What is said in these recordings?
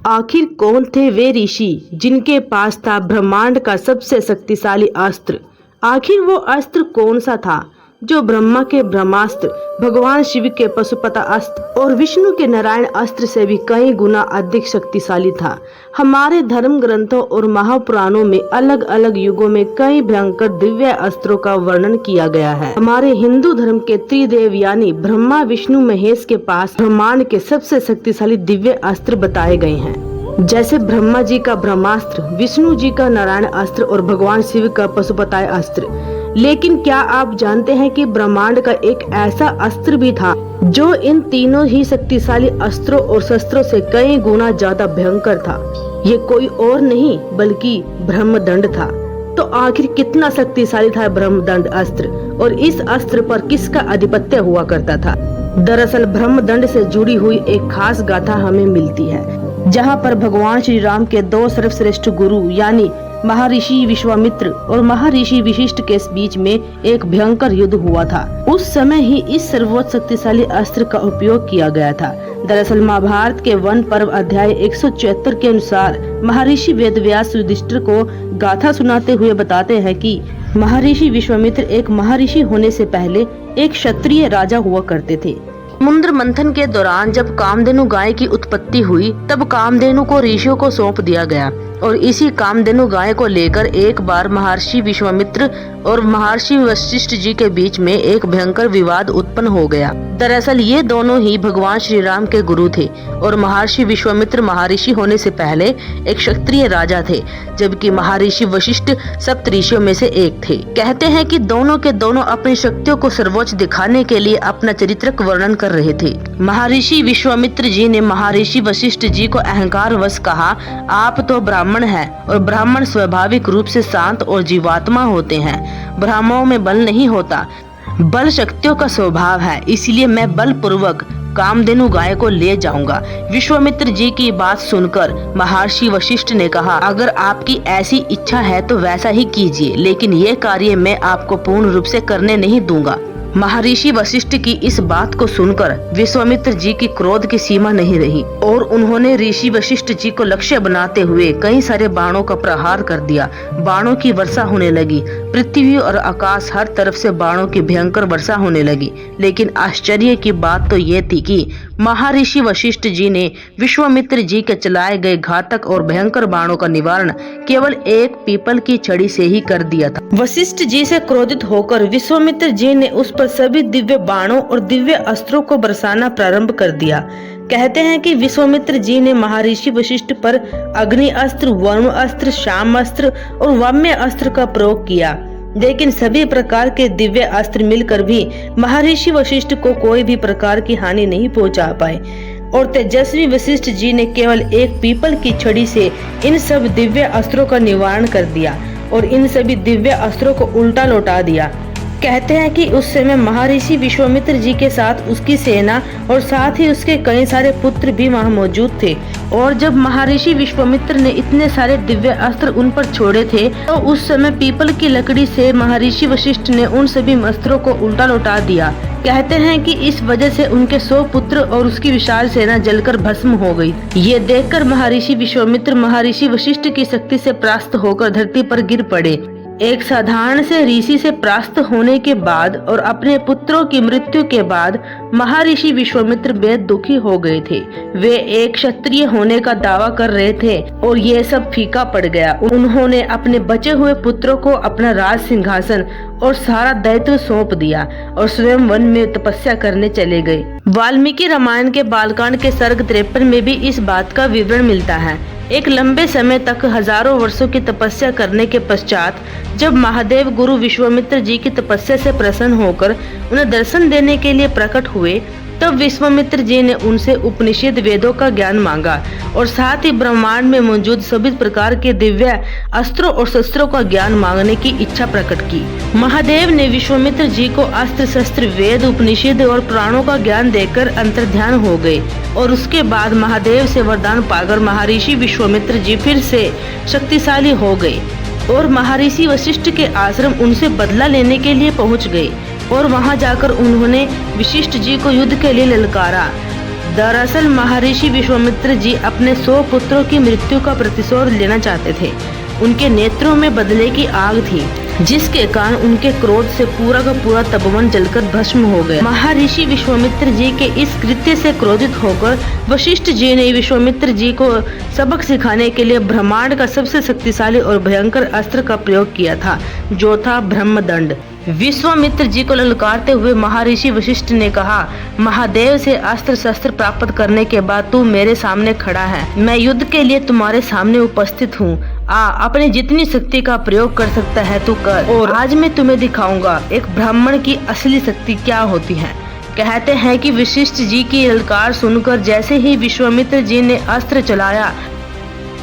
आखिर कौन थे वे ऋषि जिनके पास था ब्रह्मांड का सबसे शक्तिशाली अस्त्र। आखिर वो अस्त्र कौन सा था जो ब्रह्मा के ब्रह्मास्त्र, भगवान शिव के पशुपता अस्त्र और विष्णु के नारायण अस्त्र से भी कई गुना अधिक शक्तिशाली था। हमारे धर्म ग्रंथों और महापुराणों में अलग अलग युगों में कई भयंकर दिव्य अस्त्रों का वर्णन किया गया है। हमारे हिंदू धर्म के त्रिदेव यानी ब्रह्मा विष्णु महेश के पास ब्रह्मांड के सबसे शक्तिशाली दिव्य अस्त्र बताए गए हैं, जैसे ब्रह्मा जी का ब्रह्मास्त्र, विष्णु जी का नारायण अस्त्र और भगवान शिव का पशुपताय अस्त्र। लेकिन क्या आप जानते हैं कि ब्रह्मांड का एक ऐसा अस्त्र भी था जो इन तीनों ही शक्तिशाली अस्त्रों और शस्त्रों से कई गुना ज्यादा भयंकर था। ये कोई और नहीं बल्कि ब्रह्मदंड था। तो आखिर कितना शक्तिशाली था ब्रह्मदंड अस्त्र और इस अस्त्र पर किसका आधिपत्य हुआ करता था? दरअसल ब्रह्मदंड से जुड़ी हुई एक खास गाथा हमें मिलती है, जहाँ पर भगवान श्री राम के दो सर्वश्रेष्ठ गुरु यानी महर्षि विश्वामित्र और महर्षि वशिष्ठ के बीच में एक भयंकर युद्ध हुआ था। उस समय ही इस सर्वोच्च शक्तिशाली अस्त्र का उपयोग किया गया था। दरअसल महाभारत के वन पर्व अध्याय 174 के अनुसार महर्षि वेदव्यास युधिष्ठिर को गाथा सुनाते हुए बताते हैं कि महर्षि विश्वामित्र एक महर्षि होने से पहले एक क्षत्रिय राजा हुआ करते थे। समुद्र मंथन के दौरान जब कामधेनु गाय की उत्पत्ति हुई, तब कामधेनु को ऋषियों को सौंप दिया गया और इसी कामधेनु गाय को लेकर एक बार महर्षि विश्वामित्र और महर्षि वशिष्ठ जी के बीच में एक भयंकर विवाद उत्पन्न हो गया। दरअसल ये दोनों ही भगवान श्री राम के गुरु थे और महर्षि विश्वामित्र महर्षि होने से पहले एक क्षत्रिय राजा थे, जबकि महर्षि वशिष्ठ सप्त ऋषियों में से एक थे। कहते हैं कि दोनों के दोनों अपनी शक्तियों को सर्वोच्च दिखाने के लिए अपना चरित्रक वर्णन कर रहे थे। महर्षि विश्वामित्र जी ने महर्षि वशिष्ठ जी को अहंकार वश कहा, आप तो ब्राह्मण हैं और ब्राह्मण स्वाभाविक रूप से शांत और जीवात्मा होते हैं। ब्राह्मणों में बल नहीं होता, बल शक्तियों का स्वभाव है, इसलिए मैं बल पूर्वक कामधेनु गाय को ले जाऊंगा। विश्वामित्र जी की बात सुनकर महर्षि वशिष्ठ ने कहा, अगर आपकी ऐसी इच्छा है तो वैसा ही कीजिए, लेकिन ये कार्य मैं आपको पूर्ण रूप से करने नहीं दूंगा। महर्षि वशिष्ठ की इस बात को सुनकर विश्वामित्र जी की क्रोध की सीमा नहीं रही और उन्होंने ऋषि वशिष्ठ जी को लक्ष्य बनाते हुए कई सारे बाणों का प्रहार कर दिया। बाणों की वर्षा होने लगी, पृथ्वी और आकाश हर तरफ से बाणों की भयंकर वर्षा होने लगी। लेकिन आश्चर्य की बात तो ये थी कि महर्षि वशिष्ठ जी ने विश्वामित्र जी के चलाए गए घातक और भयंकर बाणों का निवारण केवल एक पीपल की छड़ी से ही कर दिया था। वशिष्ठ जी से क्रोधित होकर विश्वामित्र जी ने उस पर सभी दिव्य बाणों और दिव्य अस्त्रों को बरसाना प्रारंभ कर दिया। कहते हैं कि विश्वामित्र जी ने महर्षि वशिष्ठ पर अग्नि अस्त्र, वरुण अस्त्र, शाम अस्त्र और वाम्य अस्त्र का प्रयोग किया, लेकिन सभी प्रकार के दिव्य अस्त्र मिलकर भी महर्षि वशिष्ठ को कोई भी प्रकार की हानि नहीं पहुंचा पाए और तेजस्वी वशिष्ठ जी ने केवल एक पीपल की छड़ी से इन सब दिव्य अस्त्रों का निवारण कर दिया और इन सभी दिव्य अस्त्रों को उल्टा लौटा दिया। कहते हैं कि उस समय महर्षि विश्वामित्र जी के साथ उसकी सेना और साथ ही उसके कई सारे पुत्र भी वहां मौजूद थे और जब महर्षि विश्वामित्र ने इतने सारे दिव्य अस्त्र उन पर छोड़े थे तो उस समय पीपल की लकड़ी से महर्षि वशिष्ठ ने उन सभी अस्त्रों को उल्टा लौटा दिया। कहते हैं कि इस वजह से उनके 100 पुत्र और उसकी विशाल सेना जलकर भस्म हो गई। ये देखकर महर्षि विश्वामित्र महर्षि वशिष्ठ की शक्ति से परास्त होकर धरती पर गिर पड़े। एक साधारण से ऋषि से परास्त होने के बाद और अपने पुत्रों की मृत्यु के बाद महर्षि विश्वामित्र बेहद दुखी हो गए थे। वे एक क्षत्रिय होने का दावा कर रहे थे और ये सब फीका पड़ गया। उन्होंने अपने बचे हुए पुत्रों को अपना राज सिंहासन और सारा दायित्व सौंप दिया और स्वयं वन में तपस्या करने चले गए। वाल्मीकि रामायण के बालकांड के सर्ग 53 में भी इस बात का विवरण मिलता है। एक लंबे समय तक हजारों वर्षों की तपस्या करने के पश्चात जब महादेव गुरु विश्वामित्र जी की तपस्या से प्रसन्न होकर उन्हें दर्शन देने के लिए प्रकट हुए, तब विश्वामित्र जी ने उनसे उपनिषद वेदों का ज्ञान मांगा और साथ ही ब्रह्मांड में मौजूद सभी प्रकार के दिव्य अस्त्रों और शस्त्रों का ज्ञान मांगने की इच्छा प्रकट की। महादेव ने विश्वामित्र जी को अस्त्र शस्त्र वेद उपनिषद और पुराणों का ज्ञान देकर अंतर्ध्यान हो गए और उसके बाद महादेव से वरदान पाकर महर्षि विश्वामित्र जी फिर से शक्तिशाली हो गए और महर्षि वशिष्ठ के आश्रम उनसे बदला लेने के लिए पहुंच गए और वहां जाकर उन्होंने वशिष्ठ जी को युद्ध के लिए ललकारा। दरअसल महर्षि विश्वामित्र जी अपने 100 पुत्रों की मृत्यु का प्रतिशोध लेना चाहते थे। उनके नेत्रों में बदले की आग थी, जिसके कारण उनके क्रोध से पूरा का पूरा तपोवन जलकर भस्म हो गया। महर्षि विश्वामित्र जी के इस कृत्य से क्रोधित होकर वशिष्ठ जी ने विश्वामित्र जी को सबक सिखाने के लिए ब्रह्मांड का सबसे शक्तिशाली और भयंकर अस्त्र का प्रयोग किया था, जो था ब्रह्मदंड। विश्वामित्र जी को ललकारते हुए महर्षि वशिष्ठ ने कहा, महादेव से अस्त्र शस्त्र प्राप्त करने के बाद तू मेरे सामने खड़ा है। मैं युद्ध के लिए तुम्हारे सामने उपस्थित हूँ। अपने जितनी शक्ति का प्रयोग कर सकता है तू कर, और आज मैं तुम्हें दिखाऊंगा एक ब्राह्मण की असली शक्ति क्या होती है। कहते हैं कि वशिष्ठ जी की ललकार सुनकर जैसे ही विश्वामित्र जी ने अस्त्र चलाया,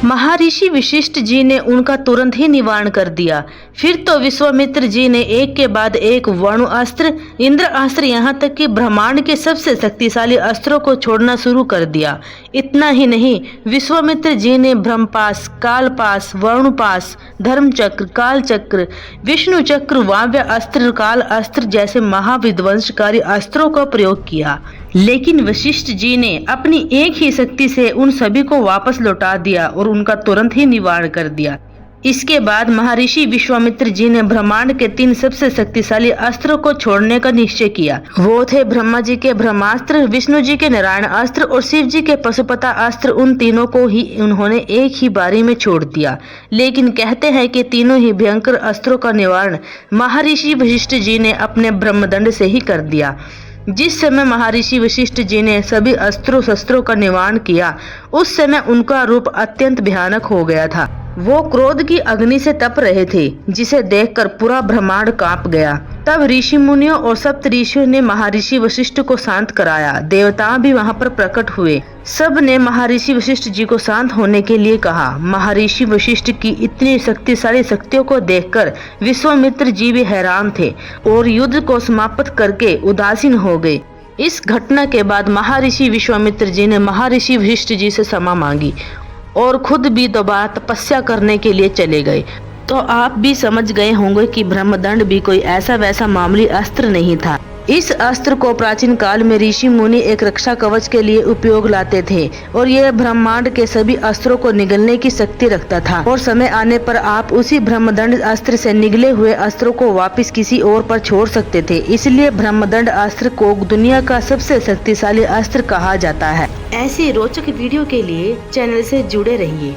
महर्षि वशिष्ठ जी ने उनका तुरंत ही निवारण कर दिया। फिर तो विश्वामित्र जी ने एक के बाद एक वरुण अस्त्र, इंद्र अस्त्र, यहाँ तक कि ब्रह्मांड के सबसे शक्तिशाली अस्त्रों को छोड़ना शुरू कर दिया। इतना ही नहीं, विश्वामित्र जी ने ब्रह्मपाश, कालपाश, वरुणपाश, धर्मचक्र, कालचक्र, विष्णु चक्र, वाव्य अस्त्र, काल अस्त्र जैसे महाविध्वंसकारी अस्त्रों का प्रयोग किया। लेकिन वशिष्ठ जी ने अपनी एक ही शक्ति से उन सभी को वापस लौटा दिया और उनका तुरंत ही निवारण कर दिया। इसके बाद महर्षि विश्वामित्र जी ने ब्रह्मांड के 3 सबसे शक्तिशाली अस्त्रों को छोड़ने का निश्चय किया। वो थे ब्रह्मा जी के ब्रह्मास्त्र, विष्णु जी के नारायण अस्त्र और शिव जी के पशुपता अस्त्र। उन तीनों को ही उन्होंने एक ही बारी में छोड़ दिया। लेकिन कहते हैं कि तीनों ही भयंकर अस्त्रों का निवारण महर्षि वशिष्ठ जी ने अपने ब्रह्मदंड से ही कर दिया। जिस समय महर्षि वशिष्ठ जी ने सभी अस्त्रों शस्त्रों का निवारण किया, उस समय उनका रूप अत्यंत भयानक हो गया था। वो क्रोध की अग्नि से तप रहे थे, जिसे देखकर पूरा ब्रह्मांड कांप गया। तब ऋषि मुनियों और सप्त ऋषियों ने महर्षि वशिष्ठ को शांत कराया। देवता भी वहां पर प्रकट हुए। सब ने महर्षि वशिष्ठ जी को शांत होने के लिए कहा। महर्षि वशिष्ठ की इतनी शक्तिशाली शक्तियों को देखकर विश्वामित्र जी भी हैरान थे और युद्ध को समाप्त करके उदासीन हो गए। इस घटना के बाद महर्षि विश्वामित्र जी ने महर्षि वशिष्ठ जी से क्षमा मांगी और खुद भी दोबारा तपस्या करने के लिए चले गए। तो आप भी समझ गए होंगे कि ब्रह्मदंड भी कोई ऐसा वैसा मामूली अस्त्र नहीं था। इस अस्त्र को प्राचीन काल में ऋषि मुनि एक रक्षा कवच के लिए उपयोग लाते थे और यह ब्रह्मांड के सभी अस्त्रों को निगलने की शक्ति रखता था, और समय आने पर आप उसी ब्रह्मदंड अस्त्र से निगले हुए अस्त्रों को वापस किसी और पर छोड़ सकते थे। इसलिए ब्रह्मदंड अस्त्र को दुनिया का सबसे शक्तिशाली अस्त्र कहा जाता है। ऐसी रोचक वीडियो के लिए चैनल से जुड़े रहिए।